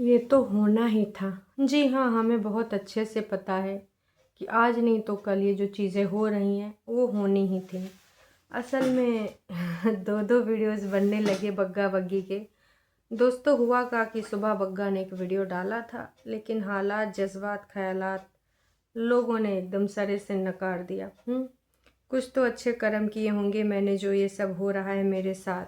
ये तो होना ही था। जी हाँ, हमें बहुत अच्छे से पता है कि आज नहीं तो कल ये जो चीज़ें हो रही हैं वो होनी ही थी। असल में दो दो वीडियोस बनने लगे बग्गा बग्गी के। दोस्तों हुआ का कि सुबह बग्गा ने एक वीडियो डाला था, लेकिन हालात, जज्बात, ख्यालात लोगों ने एकदम सरे से नकार दिया। कुछ तो अच्छे कर्म किए होंगे मैंने जो ये सब हो रहा है मेरे साथ,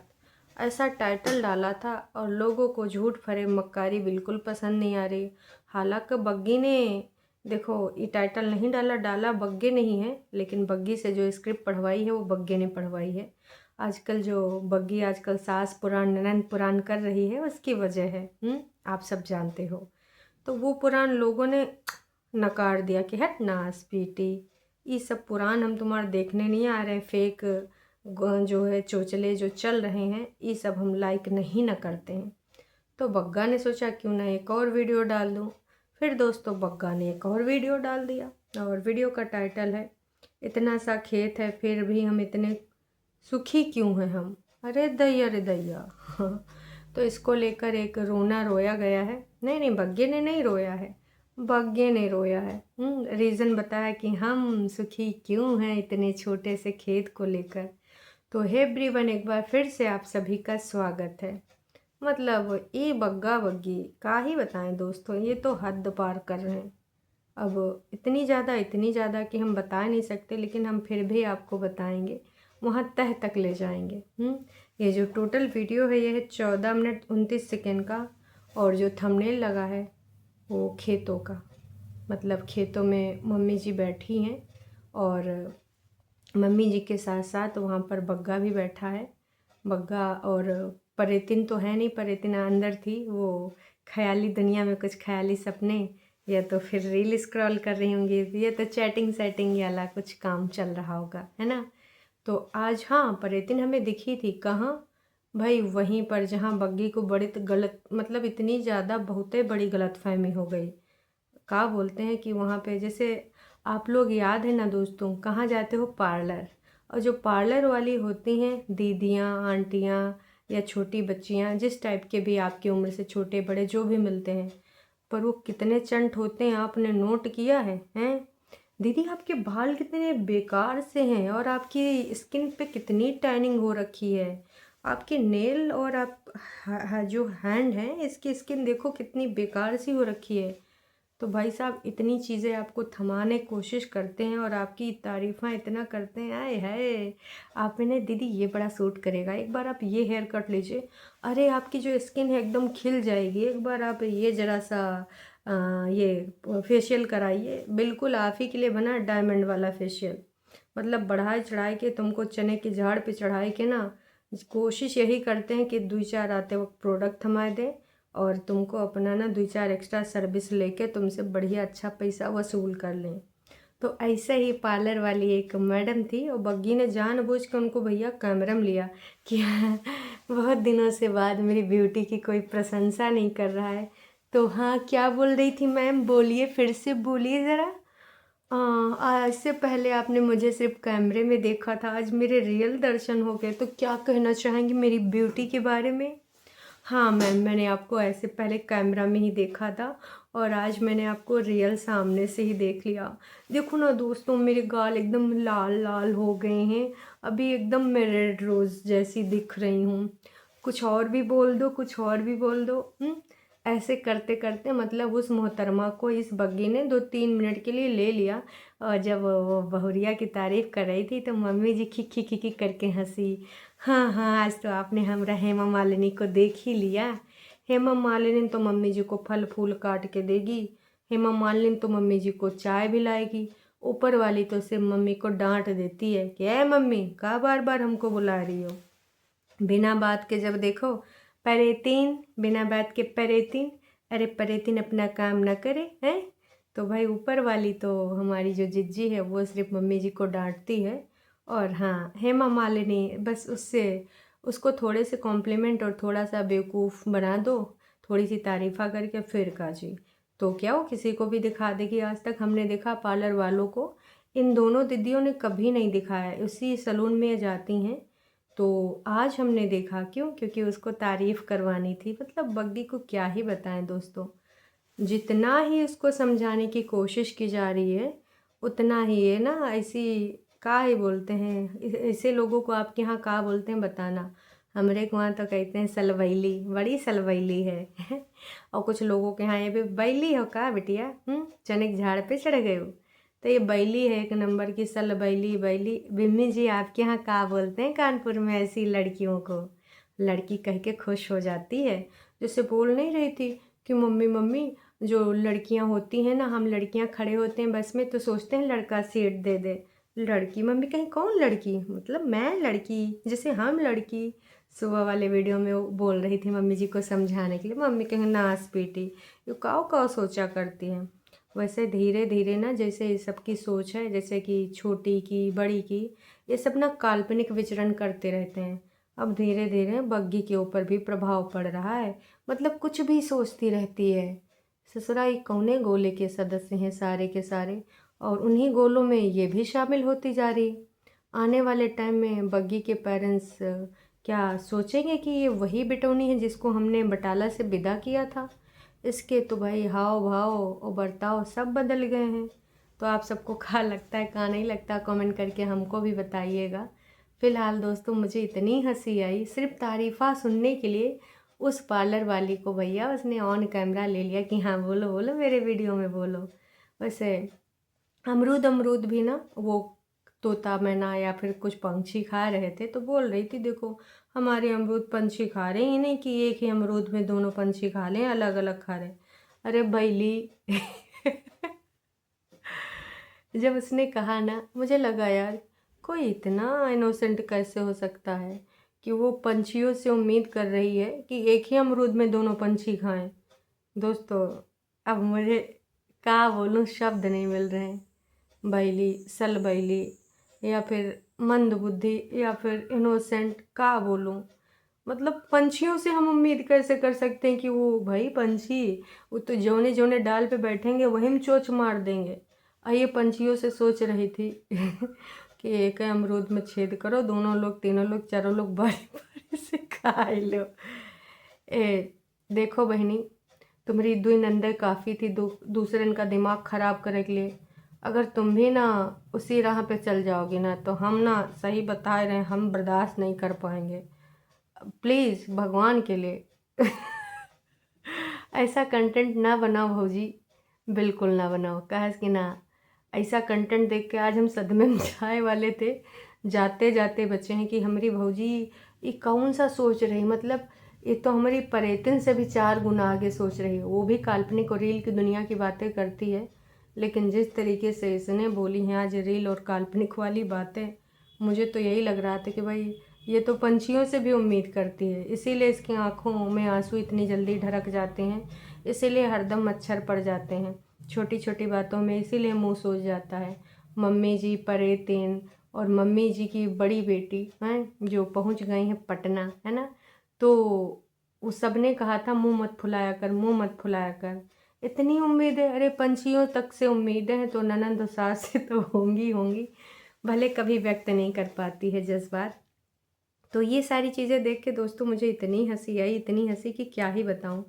ऐसा टाइटल डाला था। और लोगों को झूठ फरेब मक्कारी बिल्कुल पसंद नहीं आ रही। हालांकि बग्गी ने, देखो, ये टाइटल नहीं डाला, डाला बग्गे नहीं है, लेकिन बग्गी से जो स्क्रिप्ट पढ़वाई है वो बग्गे ने पढ़वाई है। आजकल जो बग्गी आजकल सास पुराण ननंद पुराण कर रही है उसकी वजह है। आप सब जानते हो। तो वो पुराण लोगों ने नकार दिया कि हट नास पीटी, ये सब पुराण हम तुम्हारे देखने नहीं आ रहे। फेक जो है चोचले जो चल रहे हैं ये सब हम लाइक नहीं न करते हैं। तो बग्गा ने सोचा क्यों ना एक और वीडियो डाल दूँ। फिर दोस्तों बग्गा ने एक और वीडियो डाल दिया, और वीडियो का टाइटल है इतना सा खेत है फिर भी हम इतने सुखी क्यों हैं हम। अरे दैया रे दैया। तो इसको लेकर एक रोना रोया गया है। नहीं नहीं, बग्गे ने नहीं रोया है, बग्गे ने रोया है। रीज़न बताया कि हम सुखी क्यों हैं इतने छोटे से खेत को लेकर। तो हे एवरीवन, एक बार फिर से आप सभी का स्वागत है। मतलब ये बग्गा बग्गी का ही बताएं दोस्तों, ये तो हद पार कर रहे हैं। अब इतनी ज़्यादा कि हम बता नहीं सकते, लेकिन हम फिर भी आपको बताएंगे, वहाँ तह तक ले जाएंगे। ये जो टोटल वीडियो है ये है 14 मिनट 29 सेकेंड का, और जो थंबनेल लगा है वो खेतों का। मतलब खेतों में मम्मी जी बैठी हैं, और मम्मी जी के साथ साथ वहाँ पर बग्गा भी बैठा है। बग्गा और परेतिन तो है नहीं, परेतिन अंदर थी, वो ख्याली दुनिया में कुछ ख्याली सपने, या तो फिर रील स्क्रॉल कर रही होंगी, या तो चैटिंग सेटिंग वाला कुछ काम चल रहा होगा, है ना। तो आज हाँ परेतिन हमें दिखी थी। कहाँ भाई? वहीं पर जहाँ बग्गी को बड़ी गलत, मतलब इतनी ज़्यादा बहुत बड़ी गलतफहमी हो गई। का बोलते हैं कि वहाँ पे जैसे आप लोग याद है ना दोस्तों, कहाँ जाते हो? पार्लर। और जो पार्लर वाली होती हैं दीदियाँ, आंटियाँ या छोटी बच्चियाँ, जिस टाइप के भी आपकी उम्र से छोटे बड़े जो भी मिलते हैं, पर वो कितने चंट होते हैं, आपने नोट किया है? हैं दीदी, आपके बाल कितने बेकार से हैं, और आपकी स्किन पे कितनी टैनिंग हो रखी है, आपके नेल और आप जो हैंड है इसकी स्किन देखो कितनी बेकार सी हो रखी है। तो भाई साहब इतनी चीज़ें आपको थमाने की कोशिश करते हैं, और आपकी तारीफ़ा इतना करते हैं, आए हाय आप इन्हें दीदी ये बड़ा सूट करेगा, एक बार आप ये हेयर कट लीजिए, अरे आपकी जो स्किन है एकदम खिल जाएगी, एक बार आप ये ज़रा सा ये फेशियल कराइए, बिल्कुल आप ही के लिए बना डायमंड वाला फेशियल। मतलब बढ़ाई चढ़ाई के तुमको चने के झाड़ पे चढ़ाई के ना, कोशिश यही करते हैं कि 2-4 आते वक्त प्रोडक्ट थमा दें, और तुमको अपना ना 2-4 एक्स्ट्रा सर्विस लेके तुमसे बढ़िया अच्छा पैसा वसूल कर लें। तो ऐसे ही पार्लर वाली एक मैडम थी, और बग्गी ने जानबूझ के उनको भैया कैमरा में लिया कि बहुत दिनों से बाद मेरी ब्यूटी की कोई प्रशंसा नहीं कर रहा है। तो हाँ, क्या बोल रही थी मैम? बोलिए, फिर से बोलिए ज़रा। आज से पहले आपने मुझे सिर्फ कैमरे में देखा था, आज मेरे रियल दर्शन हो गए, तो क्या कहना चाहेंगी मेरी ब्यूटी के बारे में? हाँ मैम, मैंने आपको ऐसे पहले कैमरा में ही देखा था, और आज मैंने आपको रियल सामने से ही देख लिया। देखो ना दोस्तों, मेरे गाल एकदम लाल लाल हो गए हैं, अभी एकदम मैं रेड रोज़ जैसी दिख रही हूँ। कुछ और भी बोल दो, कुछ और भी बोल दो। ऐसे करते करते मतलब उस मोहतरमा को इस बग्गी ने 2-3 मिनट के लिए ले लिया, और जब वो बहुरिया की तारीफ़ कर रही थी तो मम्मी जी खिखी खिखी करके हंसी। हाँ हाँ, आज तो आपने हमरा हेमा मालिनी को देख ही लिया। हेमा मालिनी तो मम्मी जी को फल फूल काट के देगी, हेमा मालिनी तो मम्मी जी को चाय भी लाएगी, ऊपर वाली तो सिर्फ मम्मी को डांट देती है कि ए मम्मी का बार बार हमको बुला रही हो। बिना बात के जब देखो परेतीन, बिना बात के परेतीन, अरे परेतीन अपना काम ना करे हैं। तो भाई ऊपर वाली तो हमारी जो जिज्जी है वो सिर्फ मम्मी जी को डांटती है, और हाँ हेमा मालिनी बस उससे उसको थोड़े से कॉम्प्लीमेंट और थोड़ा सा बेवकूफ़ बना दो, थोड़ी सी तारीफ़ा करके, फिर का जी तो क्या वो किसी को भी दिखा देगी। आज तक हमने देखा पार्लर वालों को इन दोनों दीदियों ने कभी नहीं दिखाया, उसी सलून में जाती हैं तो आज हमने देखा, क्यों? क्योंकि उसको तारीफ़ करवानी थी। मतलब बग्गी को क्या ही बताएं दोस्तों, जितना ही उसको समझाने की कोशिश की जा रही है उतना ही ये ना ऐसी का ही बोलते हैं, ऐसे लोगों को आपके यहाँ का बोलते हैं बताना। हमारे को वहाँ तो कहते हैं सलवैली, बड़ी सलवैली है। और कुछ लोगों के यहाँ ये भी बैली हो का बिटिया, चने के झाड़ पे चढ़ गए हो। तो ये बैली है, एक नंबर की सलबैली बैली। बिम्मी जी आपके यहाँ का बोलते हैं कानपुर में ऐसी लड़कियों को? लड़की कह के खुश हो जाती है। जैसे बोल नहीं रही थी कि मम्मी मम्मी, जो लड़कियां होती हैं ना, हम लड़कियां खड़े होते हैं बस में तो सोचते हैं लड़का सीट दे दे। लड़की मम्मी कहीं कौन लड़की, मतलब मैं लड़की, जैसे हम लड़की। सुबह वाले वीडियो में वो बोल रही थी मम्मी जी को समझाने के लिए। मम्मी कहीं नास पीटी, ये काव काव सोचा करती हैं। वैसे धीरे धीरे ना, जैसे ये सबकी सोच है, जैसे कि छोटी की बड़ी की, ये सब ना काल्पनिक विचरण करते रहते हैं। अब धीरे धीरे बग्गी के ऊपर भी प्रभाव पड़ रहा है। मतलब कुछ भी सोचती रहती है। ससुराई कौने गोले के सदस्य हैं सारे के सारे, और उन्हीं गोलों में ये भी शामिल होती जा रही। आने वाले टाइम में बग्गी के पेरेंट्स क्या सोचेंगे कि ये वही बिटौनी है जिसको हमने बटाला से विदा किया था? इसके तो भाई हाव भाव और बर्ताव सब बदल गए हैं। तो आप सबको क्या लगता है, क्या नहीं लगता, कमेंट करके हमको भी बताइएगा। फ़िलहाल दोस्तों मुझे इतनी हंसी आई सिर्फ तारीफ़ा सुनने के लिए। उस पार्लर वाली को भैया उसने ऑन कैमरा ले लिया कि हाँ बोलो बोलो मेरे वीडियो में बोलो। वैसे अमरूद अमरूद भी ना, वो तोता मैना या फिर कुछ पंछी खा रहे थे तो बोल रही थी देखो हमारे अमरूद पंछी खा रहे हैं, नहीं कि एक ही अमरूद में दोनों पंछी खा लें, अलग अलग खा रहे। अरे बैली जब उसने कहा ना, मुझे लगा यार कोई इतना इनोसेंट कैसे हो सकता है कि वो पंछियों से उम्मीद कर रही है कि एक ही अमरूद में दोनों पंछी खाएं। दोस्तों अब मुझे क्या बोलूं, शब्द नहीं मिल रहे हैं। बैली, सल बैली, या फिर मंद बुद्धि, या फिर इनोसेंट, क्या बोलूं। मतलब पंछियों से हम उम्मीद कैसे कर सकते हैं कि वो भाई पंछी, वो तो जौने जौने डाल पे बैठेंगे वहीं में चोंच मार देंगे। ये पंछियों से सोच रही थी कि एक अमरूद में छेद करो, दोनों लोग तीनों लोग चारों लोग बारी बारी से खा लो। देखो बहनी, तुम्हारी दुई नंदे काफ़ी थी दूसरे का दिमाग ख़राब करने के लिए। अगर तुम भी ना उसी राह पे चल जाओगी ना, तो हम ना सही बता रहे हैं, हम बर्दाश्त नहीं कर पाएंगे। प्लीज़ भगवान के लिए ऐसा कंटेंट ना बनाओ भौजी, बिल्कुल ना बनाओ। कहे कि ना, ऐसा कंटेंट देख के आज हम सदमे में जाए वाले थे। जाते जाते बचे हैं कि हमारी भौजी ये कौन सा सोच रही, मतलब ये तो हमारी परेतन से भी 4 गुना आगे सोच रही है। वो भी काल्पनिक और रील की दुनिया की बातें करती है, लेकिन जिस तरीके से इसने बोली हैं आज रील और काल्पनिक वाली बातें, मुझे तो यही लग रहा था कि भाई ये तो पंछियों से भी उम्मीद करती है, इसीलिए इसकी आंखों में आंसू इतनी जल्दी ढरक जाते हैं, इसीलिए हरदम मच्छर पड़ जाते हैं छोटी छोटी बातों में, इसीलिए मुंह सूज जाता है। मम्मी जी परेतीन और मम्मी जी की बड़ी बेटी हैं जो पहुंच गई हैं पटना, है ना, तो उस सब ने कहा था मुंह मत फुलाया कर, मुंह मत फुलाया कर। इतनी उम्मीद है, अरे पंछियों तक से उम्मीदें हैं तो ननंद और सास से तो होंगी होंगी, भले कभी व्यक्त नहीं कर पाती है जज्बात। तो ये सारी चीज़ें देख के दोस्तों मुझे इतनी हंसी आई, इतनी हंसी कि क्या ही बताऊँ।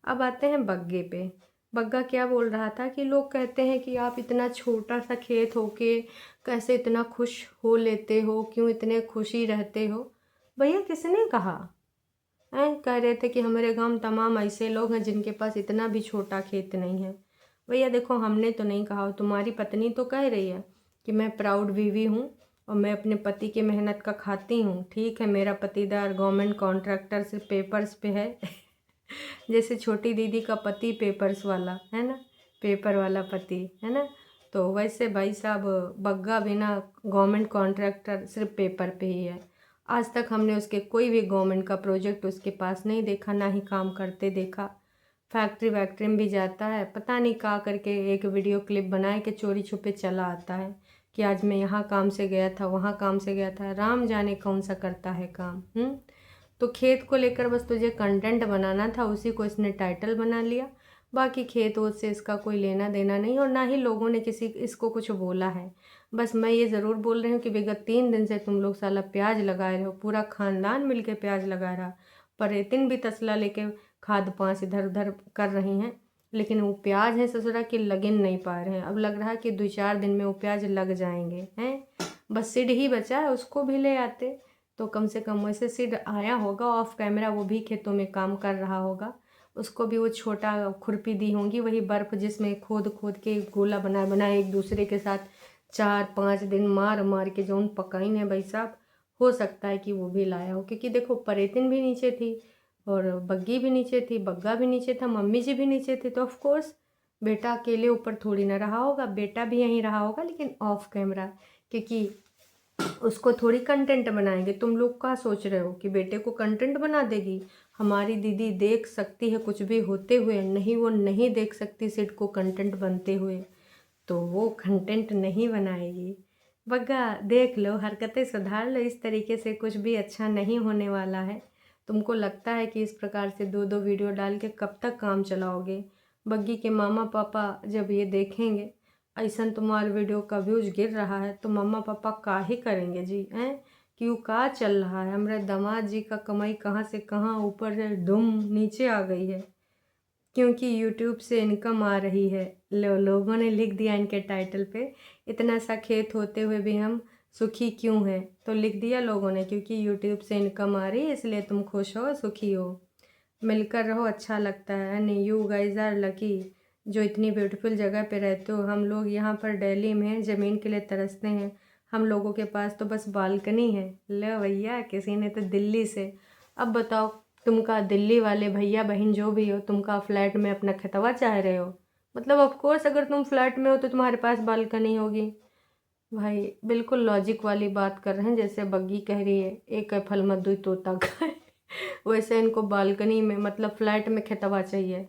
अब आते हैं बग्गे पे। बग्गा क्या बोल रहा था कि लोग कहते हैं कि आप इतना छोटा सा खेत होके कैसे इतना खुश हो लेते हो, क्यों इतने खुशी रहते हो? भैया किसने कहा? हैं कह रहे थे कि हमारे गांव में तमाम ऐसे लोग हैं जिनके पास इतना भी छोटा खेत नहीं है। भैया देखो हमने तो नहीं कहा, तुम्हारी पत्नी तो कह रही है कि मैं प्राउड बीवी हूँ और मैं अपने पति की मेहनत का खाती हूँ। ठीक है, मेरा पतिदार गवर्नमेंट कॉन्ट्रैक्टर से पेपर्स पे है जैसे छोटी दीदी का पति पेपर्स वाला है ना, पेपर वाला पति है ना, तो वैसे भाई साहब बग्गा बिना गवर्नमेंट कॉन्ट्रैक्टर सिर्फ पेपर पे ही है। आज तक हमने उसके कोई भी गवर्नमेंट का प्रोजेक्ट उसके पास नहीं देखा, ना ही काम करते देखा। फैक्ट्री वैक्ट्री में भी जाता है, पता नहीं क्या करके एक वीडियो क्लिप बनाए के चोरी छुपे चला आता है कि आज मैं यहाँ काम से गया था, वहाँ काम से गया था। राम जाने कौन सा करता है काम। तो खेत को लेकर बस तुझे कंटेंट बनाना था, उसी को इसने टाइटल बना लिया। बाकी खेत वोत से इसका कोई लेना देना नहीं, और ना ही लोगों ने किसी इसको कुछ बोला है। बस मैं ये ज़रूर बोल रही हूँ कि विगत 3 दिन से तुम लोग साला प्याज लगाए रहो, पूरा खानदान मिल के प्याज लगा रहा। परेतिन भी तसला लेके खाद पांस इधर उधर कर रही हैं, लेकिन वो प्याज है ससुरा कि लगिन नहीं पा रहे हैं। अब लग रहा है कि 2-4 दिन में वो प्याज लग जाएंगे हैं। बस सीड ही बचा है, उसको भी ले आते तो कम से कम। वैसे सीड आया होगा ऑफ कैमरा, वो भी खेतों में काम कर रहा होगा। उसको भी वो छोटा खुरपी दी होंगी, वही बर्फ़ जिसमें खोद खोद के गोला बना बना एक दूसरे के साथ 4-5 दिन मार मार के जो उन पकाइन है भाई साहब। हो सकता है कि वो भी लाया हो, क्योंकि देखो परेतिन भी नीचे थी और बग्गी भी नीचे थी, बग्गा भी नीचे था, मम्मी जी भी नीचे थी, तो ऑफ कोर्स बेटा अकेले ऊपर थोड़ी ना रहा होगा। बेटा भी यहीं रहा होगा लेकिन ऑफ कैमरा, क्योंकि उसको थोड़ी कंटेंट बनाएंगे। तुम लोग क्या सोच रहे हो कि बेटे को कंटेंट बना देगी? हमारी दीदी देख सकती है कुछ भी होते हुए, नहीं वो नहीं देख सकती सिड को कंटेंट बनते हुए, तो वो कंटेंट नहीं बनाएगी। बग्गा देख लो, हरकतें सुधार लो, इस तरीके से कुछ भी अच्छा नहीं होने वाला है। तुमको लगता है कि इस प्रकार से 2-2 वीडियो डाल के कब तक काम चलाओगे? बग्गी के मामा पापा जब ये देखेंगे ऐसा तुम्हारे वीडियो का व्यूज गिर रहा है, तो मम्मा पापा का ही करेंगे जी हैं? क्यों का चल रहा है? हमारे दामाद जी का कमाई कहाँ से कहाँ ऊपर से दुम नीचे आ गई है, क्योंकि यूट्यूब से इनकम आ रही है। लोगों ने लिख दिया इनके टाइटल पे, इतना सा खेत होते हुए भी हम सुखी क्यों हैं, तो लिख दिया लोगों ने क्योंकि यूट्यूब से इनकम आ रही है इसलिए तुम खुश हो सुखी हो। मिलकर रहो, अच्छा लगता है नहीं? यू गाइज आर लकी जो इतनी ब्यूटीफुल जगह पे रहते हो। हम लोग यहाँ पर दिल्ली में ज़मीन के लिए तरसते हैं। हम लोगों के पास तो बस बालकनी है। ले भैया, किसी ने तो दिल्ली से। अब बताओ, तुमका दिल्ली वाले भैया बहन जो भी हो, तुमका फ्लैट में अपना खतवा चाह रहे हो? मतलब ऑफ कोर्स अगर तुम फ्लैट में हो तो तुम्हारे पास बालकनी होगी। भाई बिल्कुल लॉजिक वाली बात कर रहे हैं, जैसे बग्गी कह रही है एक है फल मत दुई तोता खाए वैसे इनको बालकनी में मतलब फ्लैट में खतवा चाहिए।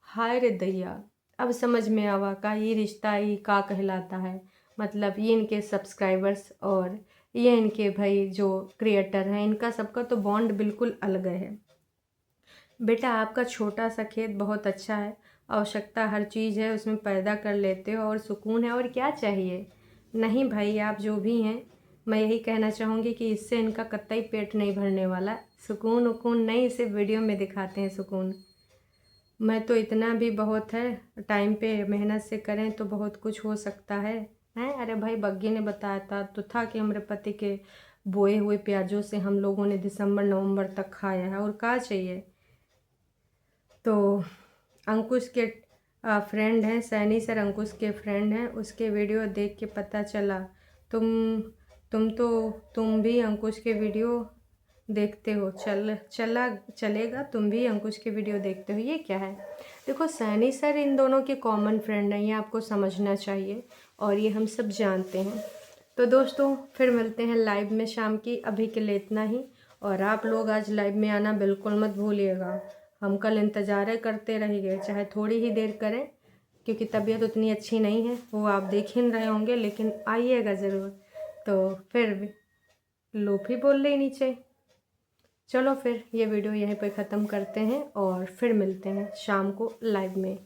हाय रे दैया, अब समझ में आवा का ये रिश्ता ही का कहलाता है। मतलब ये इनके सब्सक्राइबर्स और ये इनके भाई जो क्रिएटर हैं, इनका सबका तो बॉन्ड बिल्कुल अलग है। बेटा आपका छोटा सा खेत बहुत अच्छा है, आवश्यकता हर चीज़ है उसमें पैदा कर लेते हो और सुकून है, और क्या चाहिए? नहीं भाई, आप जो भी हैं, मैं यही कहना चाहूँगी कि इससे इनका कतई पेट नहीं भरने वाला। सुकून उकून नहीं, सिर्फ वीडियो में दिखाते हैं सुकून। मैं तो इतना भी बहुत है, टाइम पे मेहनत से करें तो बहुत कुछ हो सकता है हैं? अरे भाई बग्गी ने बताया था कि हमारे पति के बोए हुए प्याजों से हम लोगों ने दिसंबर नवंबर तक खाया है, और क्या चाहिए? तो अंकुश के फ्रेंड हैं, सैनी सर अंकुश के फ्रेंड हैं, उसके वीडियो देख के पता चला तुम भी अंकुश के वीडियो देखते हो। चलेगा, तुम भी अंकुश के वीडियो देखते हो, ये क्या है? देखो सैनी सर इन दोनों के कॉमन फ्रेंड हैं, ये आपको समझना चाहिए और ये हम सब जानते हैं। तो दोस्तों फिर मिलते हैं लाइव में शाम की, अभी के लिए इतना ही। और आप लोग आज लाइव में आना बिल्कुल मत भूलिएगा। हम कल इंतज़ार करते रहेंगे, चाहे थोड़ी ही देर करें, क्योंकि तबीयत उतनी अच्छी नहीं है, वो आप देख ही रहे होंगे, लेकिन आइएगा ज़रूर। तो फिर भी लोफी बोल रही नीचे। चलो फिर ये वीडियो यहीं पे ख़त्म करते हैं और फिर मिलते हैं शाम को लाइव में।